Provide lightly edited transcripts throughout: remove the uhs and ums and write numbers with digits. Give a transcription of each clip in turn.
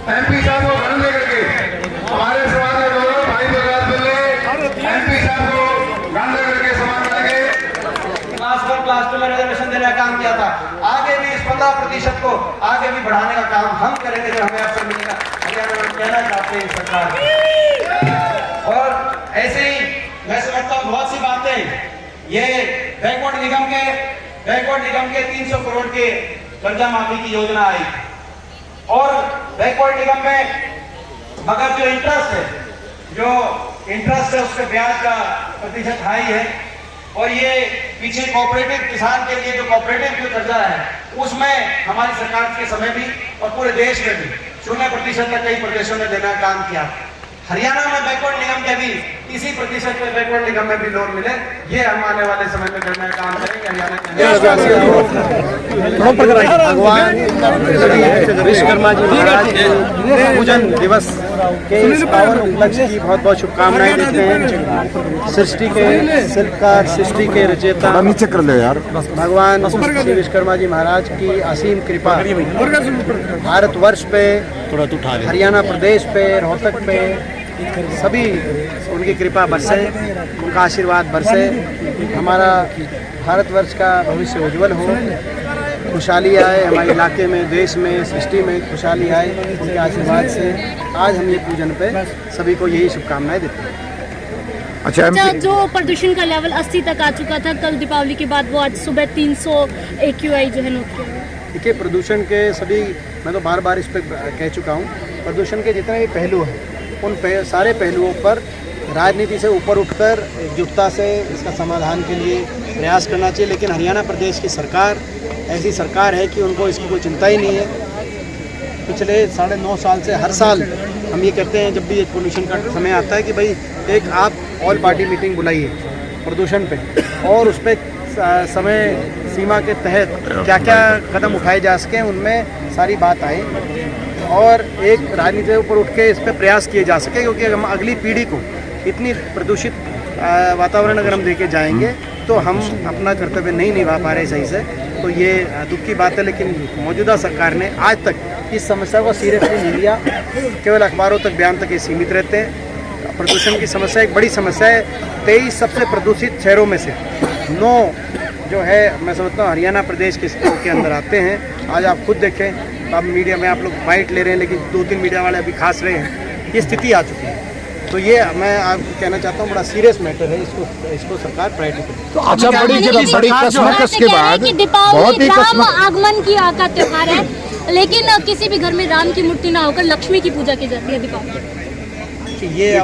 MP साहब को खड़े लेकर के हमारे समाज के गौरव भाई प्रकाश बिल्ले एमपी साहब को खड़े लेकर के समाज के क्लास 2 में रिजर्वेशन देने का काम किया था। आगे भी इस 15% को आगे भी बढ़ाने का काम हम करेंगे जब हमें अवसर मिलेगा। हरियाणा में कहना चाहते हैं सरकार और ऐसे ही मैं समझता हूँ बहुत सी बातें ये बैकवर्ड निगम के 300 करोड़ के कर्जा माफी की योजना आई और बैकवर्ड निगम में मगर जो इंटरेस्ट है उसके ब्याज का प्रतिशत हाई है और ये पीछे कोऑपरेटिव किसान के लिए जो कोऑपरेटिव जो कर्जा है उसमें हमारी सरकार के समय भी और पूरे देश में भी 0% तक कई प्रदेशों ने देना काम किया। हरियाणा में बैकवर्ड निगम के भी इसी प्रतिशत पे बैकवर्ड निगम में भी लोन मिले, ये हम आने वाले समय में करने का काम करेंगे। हरियाणा भगवान विश्वकर्मा जी महाराज पूजन दिवस के इस पावन उपलक्ष्य की बहुत बहुत शुभकामनाएं देते हैं। सृष्टि के शिल्पकार, सृष्टि के रचयिता नीचे कर ले यार भगवान श्री विश्वकर्मा जी महाराज की असीम कृपा भारतवर्ष पे, हरियाणा प्रदेश पे, रोहतक पे सभी उनकी कृपा बरसे, उनका आशीर्वाद बरसे। हमारा भारतवर्ष का भविष्य उज्जवल हो, खुशहाली आए हमारे इलाके में, देश में, सृष्टि में खुशहाली आए उनके आशीर्वाद से। आज हम ये पूजन पे सभी को यही शुभकामनाएं देते हैं। अच्छा, जो प्रदूषण का लेवल 80 तक आ चुका था कल दीपावली के बाद, वो आज सुबह 300 AQI जो है नोट किया। देखिए, प्रदूषण के सभी, मैं तो बार बार इस पर कह चुका हूँ, प्रदूषण के जितने भी पहलू हैं उन सारे पहलुओं पर राजनीति से ऊपर उठकर एकजुटता से इसका समाधान के लिए प्रयास करना चाहिए। लेकिन हरियाणा प्रदेश की सरकार ऐसी सरकार है कि उनको इसकी कोई चिंता ही नहीं है। पिछले 9.5 साल से हर साल हम ये कहते हैं, जब भी एक पोल्यूशन का समय आता है कि भाई एक आप ऑल पार्टी मीटिंग बुलाइए प्रदूषण पे और उस पर समय सीमा के तहत क्या क्या कदम उठाए जा सकें उनमें सारी बात आए और एक राजनीति के ऊपर उठ के इस पर प्रयास किए जा सके, क्योंकि हम अगली पीढ़ी को इतनी प्रदूषित वातावरण अगर हम देके जाएंगे तो हम अपना कर्तव्य नहीं निभा पा रहे सही से। तो ये दुख की बात है। लेकिन मौजूदा सरकार ने आज तक इस समस्या को सीरियसली नहीं लिया, केवल अखबारों तक बयान तक ये सीमित रहते हैं। प्रदूषण की समस्या एक बड़ी समस्या है। 23 सबसे प्रदूषित शहरों में से 9 जो है मैं समझता हूँ हरियाणा प्रदेश के अंदर आते हैं। आज आप खुद देखें, अब मीडिया में आप लोग बाइट ले रहे हैं लेकिन 2-3 मीडिया वाले अभी खास रहे हैं, ये स्थिति आ चुकी है। तो ये मैं आपको कहना चाहता हूँ, बड़ा सीरियस मैटर है, इसको सरकार प्रायोरिटी करे। तो अच्छा, बड़ी कसमकस के बाद बहुत ही राम आगमन की का त्योहार है, लेकिन किसी भी घर में राम की मूर्ति ना होकर लक्ष्मी की पूजा की जाती है दीपावली। ये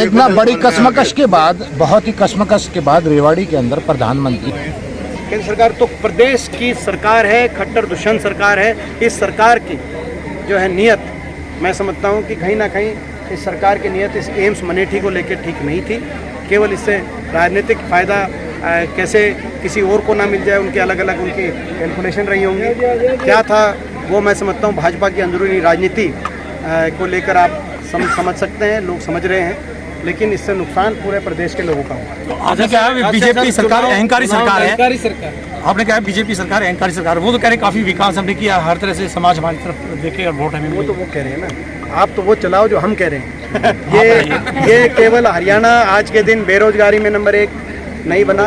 एक ना बड़ी कसमकस के बाद, बहुत ही कसमकस के बाद रेवाड़ी के अंदर प्रधानमंत्री केंद्र सरकार तो प्रदेश की सरकार है, खट्टर दुष्यंत सरकार है। इस सरकार की जो है नियत, मैं समझता हूँ कि कहीं ना कहीं इस सरकार की नियत इस एम्स मनेठी को लेकर ठीक नहीं थी। केवल इससे राजनीतिक फ़ायदा कैसे किसी और को ना मिल जाए, उनकी अलग अलग उनकी कैलकुलेशन रही होंगी। क्या था वो मैं समझता हूँ भाजपा की अंदरूनी राजनीति को लेकर आप समझ सकते हैं, लोग समझ रहे हैं, लेकिन इससे नुकसान पूरे प्रदेश के लोगों का होगा। आपने क्या है, बीजेपी सरकार अहंकारी सरकार है। आपने क्या है, बीजेपी सरकार अहंकारी सरकार, वो तो कह रहे काफी विकास हमने किया, हर तरह से समाज हमारी तरफ देखे और वोट हमें। वो तो वो कह रहे हैं ना, आप तो वो चलाओ जो हम कह रहे हैं। ये केवल हरियाणा आज के दिन बेरोजगारी में नंबर 1 नहीं बना,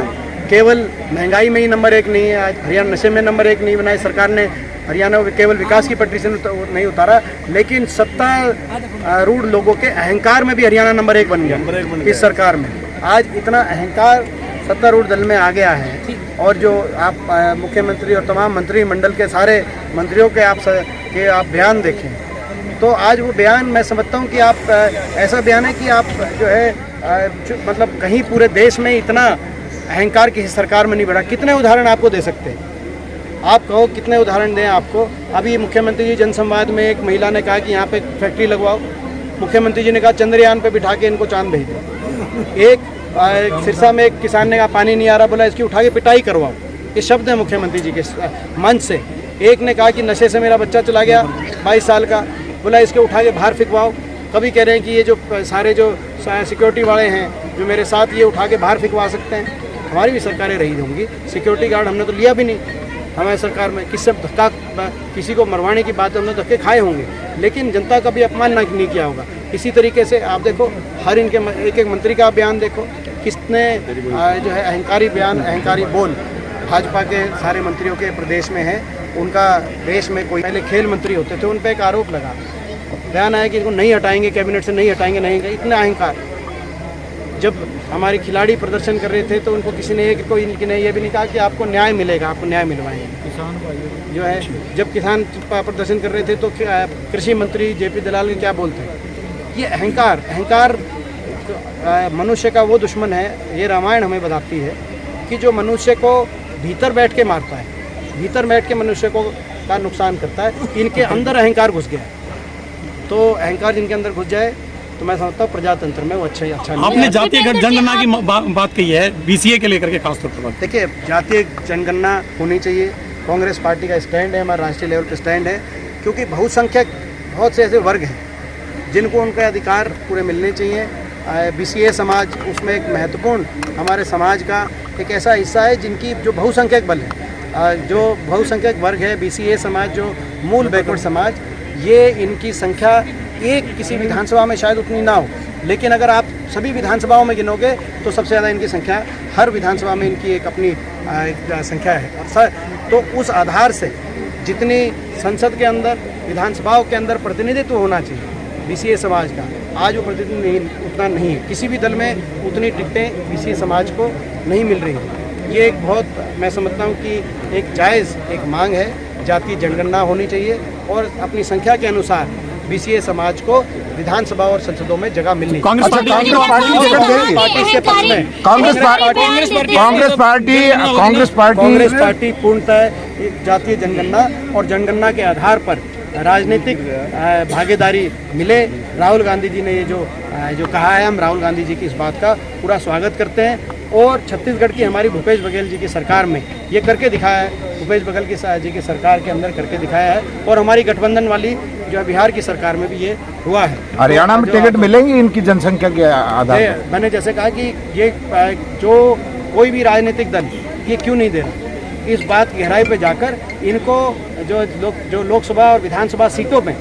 केवल महंगाई में ही नंबर 1 नहीं है। आज हरियाणा नशे में नंबर 1 नहीं बना है। सरकार ने हरियाणा को केवल विकास की पटरी से नहीं उतारा, लेकिन सत्तारूढ़ लोगों के अहंकार में भी हरियाणा नंबर 1 बन गया। इस सरकार में आज इतना अहंकार सत्तारूढ़ दल में आ गया है। और जो आप मुख्यमंत्री और तमाम मंत्रिमंडल के सारे मंत्रियों के आप बयान देखें तो आज वो बयान मैं समझता हूँ कि आप ऐसा बयान है कि आप जो है मतलब कहीं पूरे देश में इतना अहंकार किसी सरकार में नहीं बढ़ा। कितने उदाहरण आपको दे सकते हैं? आप कहो कितने उदाहरण दें आपको। अभी मुख्यमंत्री जी जनसंवाद में एक महिला ने कहा कि यहाँ पे फैक्ट्री लगवाओ। मुख्यमंत्री जी ने कहा चंद्रयान पे बिठा के इनको चांद भेज दो। एक सिरसा में एक किसान ने कहा पानी नहीं आ रहा, बोला इसकी उठा के पिटाई करवाओ। ये शब्द है मुख्यमंत्री जी के मंच से। एक ने कहा कि नशे से मेरा बच्चा चला गया 22 साल का, बोला इसके उठा के बाहर फिकवाओ। कभी कह रहे हैं कि ये जो सारे जो सिक्योरिटी वाले हैं जो मेरे साथ, ये उठा के बाहर फिकवा सकते हैं। हमारी भी सरकारें रही होंगी, सिक्योरिटी गार्ड हमने तो लिया भी नहीं। हमारी सरकार में किससे धक्का, किसी को मरवाने की बात हमने धक्के खाए होंगे, लेकिन जनता का भी अपमान नहीं किया होगा। इसी तरीके से आप देखो, हर इनके एक एक मंत्री का बयान देखो, किसने जो है अहंकारी बयान, अहंकारी बोल भाजपा के सारे मंत्रियों के प्रदेश में है। उनका देश में कोई पहले खेल मंत्री होते थे, उन पर एक आरोप लगा, बयान आया कि इनको नहीं हटाएंगे, कैबिनेट से नहीं हटाएंगे, नहीं, इतना अहंकार। जब हमारे खिलाड़ी प्रदर्शन कर रहे थे तो उनको किसी ने ये भी नहीं कहा कि आपको न्याय मिलेगा, आपको न्याय मिलवाएंगे। किसान जो है, जब किसान प्रदर्शन कर रहे थे तो कृषि मंत्री JP दलाल क्या बोलते हैं? ये अहंकार मनुष्य का वो दुश्मन है। ये रामायण हमें बताती है कि जो मनुष्य को भीतर बैठ के मारता है, भीतर बैठ के मनुष्य को का नुकसान करता है, इनके अंदर अहंकार घुस गया। तो अहंकार जिनके अंदर घुस जाए तो मैं समझता हूँ प्रजातंत्र में वो अच्छा नहीं। आपने जातीय जनगणना की बात कही है, BCA के लेकर के खासतौर पर देखिए, जातीय जनगणना होनी चाहिए। कांग्रेस पार्टी का स्टैंड है, हमारा राष्ट्रीय लेवल पर स्टैंड है, क्योंकि बहुसंख्यक बहुत से ऐसे वर्ग हैं जिनको उनके अधिकार पूरे मिलने चाहिए। BCA समाज उसमें एक महत्वपूर्ण हमारे समाज का एक ऐसा हिस्सा है जिनकी जो बहुसंख्यक बल है, जो बहुसंख्यक वर्ग है, BCA समाज जो मूल बैकवर्ड समाज, ये इनकी संख्या एक किसी विधानसभा में शायद उतनी ना हो, लेकिन अगर आप सभी विधानसभाओं में गिनोगे तो सबसे ज़्यादा इनकी संख्या, हर विधानसभा में इनकी एक अपनी संख्या है। तो उस आधार से जितनी संसद के अंदर, विधानसभाओं के अंदर प्रतिनिधित्व होना चाहिए BCA समाज का, आज वो प्रतिनिधित्व उतना नहीं है। किसी भी दल में उतनी टिकटें BCA समाज को नहीं मिल रही है। ये एक बहुत, मैं समझता हूँ कि एक जायज़ एक मांग है, जातीय जनगणना होनी चाहिए और अपनी संख्या के अनुसार BCA समाज को विधानसभा और संसदों में जगह मिलनी। कांग्रेस पार्टी पूर्णतः जातीय जनगणना और जनगणना के आधार पर राजनीतिक भागीदारी मिले। राहुल गांधी जी ने ये जो कहा है, हम राहुल गांधी जी की इस बात का पूरा स्वागत करते हैं और छत्तीसगढ़ की हमारी भूपेश बघेल जी की सरकार में ये करके दिखाया है, भूपेश बघेल जी की सरकार के अंदर करके दिखाया है, और हमारी गठबंधन वाली जो है बिहार की सरकार में भी ये हुआ है। हरियाणा में टिकट मिलेंगी इनकी जनसंख्या के आधार पर? मैंने जैसे कहा कि ये जो कोई भी राजनीतिक दल ये क्यों नहीं दे रहा, इस बात की गहराई पे जाकर इनको जो लोकसभा और विधानसभा सीटों में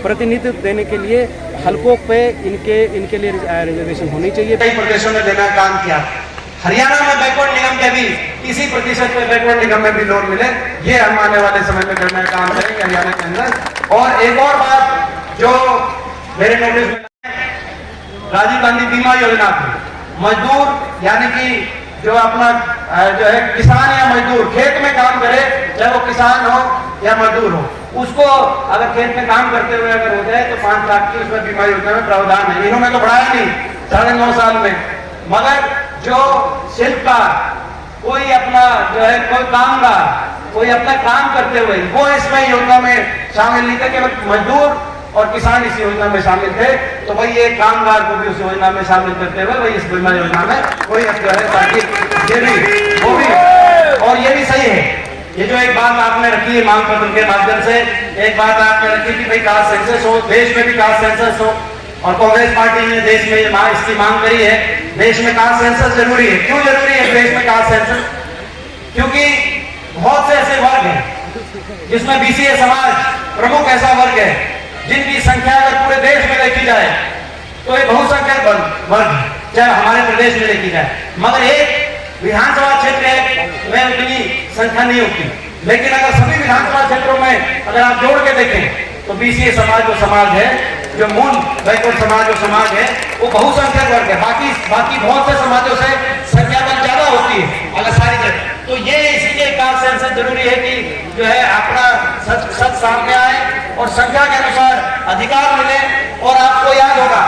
प्रतिनिधित्व देने के लिए हलकों पे इनके लिए रिजर्वेशन होनी चाहिए। कई प्रदेशों में देना काम किया, हरियाणा में बैकवर्ड निगम के भी इसी प्रतिशत में बैकवर्ड निगम में भी लोन मिले, ये हम आने वाले समय में करने का काम करेंगे हरियाणा के अंदर। और एक और बात जो मेरे नोटिस में, राजीव गांधी बीमा योजना थी, मजदूर यानी कि जो अपना जो है किसान या मजदूर खेत में काम करे, चाहे वो किसान हो या मजदूर हो, उसको अगर खेत में काम करते हुए अगर हो जाए तो 5 लाख की उसमें बीमा योजना में प्रावधान है। इन्होंने तो बढ़ाया नहीं 9.5 साल में, मगर जो शिल्पकार, कोई अपना जो है कोई कामगार, कोई अपना काम करते हुए वो इसमें योजना में शामिल नहीं थे, केवल मजदूर और किसान इस योजना में शामिल थे। तो भाई ये कामगार को भी उस योजना में शामिल करते हुए भाई इस बीमा योजना में कोई जो है पार्टी ये भी वो भी, और ये भी सही है। ये जो एक बात आपने रखी है मांग पत्र के माध्यम से, एक बात आपने रखी कि भाई कास्ट सेंसस हो, देश में भी कास्ट सेंसस हो, और कांग्रेस पार्टी ने देश में इसकी मांग करी है, देश में कास्ट सेंसस जरूरी है। क्यों जरूरी है देश में कास्ट सेंसस? क्योंकि बहुत से ऐसे वर्ग हैं जिसमें BCA समाज प्रमुख ऐसा वर्ग है जिनकी संख्या अगर पूरे देश में देखी जाए तो ये बहुसंख्यक वर्ग है, चाहे हमारे प्रदेश में देखी जाए, मगर एक विधानसभा क्षेत्र में उतनी संख्या नहीं होती। लेकिन अगर सभी विधानसभा क्षेत्रों में अगर आप जोड़ के देखें तो BCA समाज जो समाज है, जो मूल बैकवर्ड समाज जो समाज है, वो बहुसंख्यक वर्ग है। बाकी बहुत से समाजों से संख्या बल ज्यादा होती है अगर सारी जगह। तो ये इसीलिए कास्ट सेंसस जरूरी है कि जो है अपना सच सामने आए और संख्या के अनुसार अधिकार मिले। और आपको याद होगा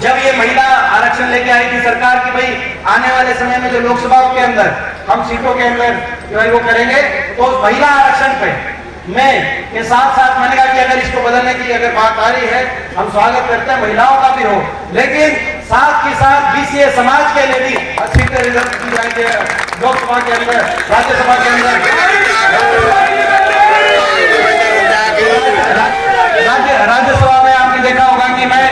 जब ये महिला आरक्षण लेके आई थी सरकार की, भाई आने वाले समय में जो लोकसभाओं के अंदर हम सीटों के अंदर जो है वो करेंगे, तो उस महिला आरक्षण पे मैं के साथ साथ मैंने कहा कि अगर इसको बदलने की अगर बात आ रही है, हम स्वागत करते हैं महिलाओं का भी हो, लेकिन साथ ही साथ BCA समाज के लिए भी सीटें रिजर्व की जाएंगे लोकसभा के अंदर, राज्यसभा के अंदर। राज्यसभा में आपने देखा होगा कि मैं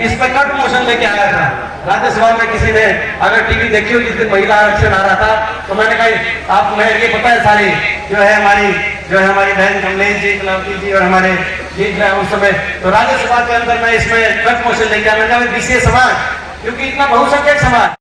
इस पर कट मोशन लेके आया था। राज्यसभा में किसी ने अगर टीवी देखी हो जिस दिन महिला आरक्षण आ रहा था, तो मैंने कहा आप मैं ये पता है सारी जो है हमारी बहन कमलेश जी, कलावती जी और हमारे जीत रहे उस समय, तो राज्यसभा के अंदर मैं इसमें ट्रक मोशन लेके आया, विशेष समाज, क्योंकि इतना बहुसंख्यक समाज